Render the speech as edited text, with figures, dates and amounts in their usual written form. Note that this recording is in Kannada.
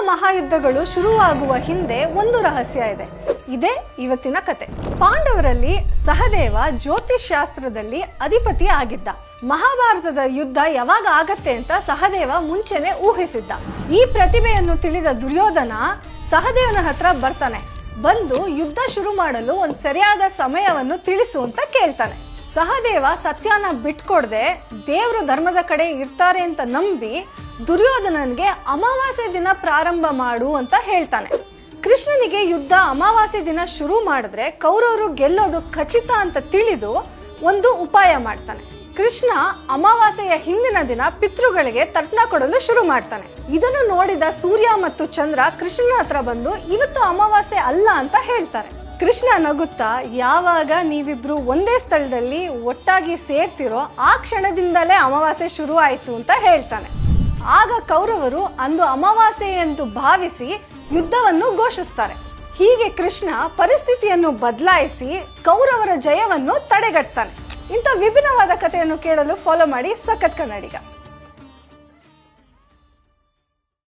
ಮಹಾಯುದ್ಧಗಳು ಶುರುವಾಗುವ ಹಿಂದೆ ಒಂದು ರಹಸ್ಯ ಇದೆ. ಇದೇ ಇವತ್ತಿನ ಕತೆ. ಪಾಂಡವರಲ್ಲಿ ಸಹದೇವ ಜ್ಯೋತಿಷ್ಶಾಸ್ತ್ರದಲ್ಲಿ ಅಧಿಪತಿ ಆಗಿದ್ದ. ಮಹಾಭಾರತದ ಯುದ್ಧ ಯಾವಾಗ ಆಗತ್ತೆ ಅಂತ ಸಹದೇವ ಮುಂಚೆನೆ ಊಹಿಸಿದ್ದ. ಈ ಪ್ರತಿಭೆಯನ್ನು ತಿಳಿದ ದುರ್ಯೋಧನ ಸಹದೇವನ ಹತ್ರ ಬರ್ತಾನೆ. ಬಂದು ಯುದ್ಧ ಶುರು ಮಾಡಲು ಒಂದು ಸರಿಯಾದ ಸಮಯವನ್ನು ತಿಳಿಸು ಅಂತ ಕೇಳ್ತಾನೆ. ಸಹದೇವ ಸತ್ಯನ ಬಿಟ್ಕೊಡದೆ ದೇವರು ಧರ್ಮದ ಕಡೆ ಇರ್ತಾರೆ ಅಂತ ನಂಬಿ ದುರ್ಯೋಧನನ್ಗೆ ಅಮಾವಾಸ್ಯೆ ದಿನ ಪ್ರಾರಂಭ ಮಾಡು ಅಂತ ಹೇಳ್ತಾನೆ. ಕೃಷ್ಣನಿಗೆ ಯುದ್ಧ ಅಮಾವಾಸ್ಯೆ ದಿನ ಶುರು ಮಾಡಿದ್ರೆ ಕೌರವರು ಗೆಲ್ಲೋದು ಖಚಿತ ಅಂತ ತಿಳಿದು ಒಂದು ಉಪಾಯ ಮಾಡ್ತಾನೆ. ಕೃಷ್ಣ ಅಮಾವಾಸ್ಯೆಯ ಹಿಂದಿನ ದಿನ ಪಿತೃಗಳಿಗೆ ತರ್ಪಣ ಕೊಡಲು ಶುರು ಮಾಡ್ತಾನೆ. ಇದನ್ನು ನೋಡಿದ ಸೂರ್ಯ ಮತ್ತು ಚಂದ್ರ ಕೃಷ್ಣನ ಹತ್ರ ಬಂದು ಇವತ್ತು ಅಮಾವಾಸ್ಯೆ ಅಲ್ಲ ಅಂತ ಹೇಳ್ತಾರೆ. ಕೃಷ್ಣ ನಗುತ್ತಾ, ಯಾವಾಗ ನೀವಿಬ್ರು ಒಂದೇ ಸ್ಥಳದಲ್ಲಿ ಒಟ್ಟಾಗಿ ಸೇರ್ತಿರೋ ಆ ಕ್ಷಣದಿಂದಲೇ ಅಮಾವಾಸ್ಯೆ ಶುರು ಆಯ್ತು ಅಂತ ಹೇಳ್ತಾನೆ. ಆಗ ಕೌರವರು ಅಂದು ಅಮಾವಾಸ್ಯೆ ಎಂದು ಭಾವಿಸಿ ಯುದ್ಧವನ್ನು ಘೋಷಿಸ್ತಾರೆ. ಹೀಗೆ ಕೃಷ್ಣ ಪರಿಸ್ಥಿತಿಯನ್ನು ಬದಲಾಯಿಸಿ ಕೌರವರ ಜಯವನ್ನು ತಡೆಗಟ್ತಾನೆ. ಇಂಥ ವಿಭಿನ್ನವಾದ ಕಥೆಯನ್ನು ಕೇಳಲು ಫಾಲೋ ಮಾಡಿ ಸಖತ್ ಕನ್ನಡಿಗ.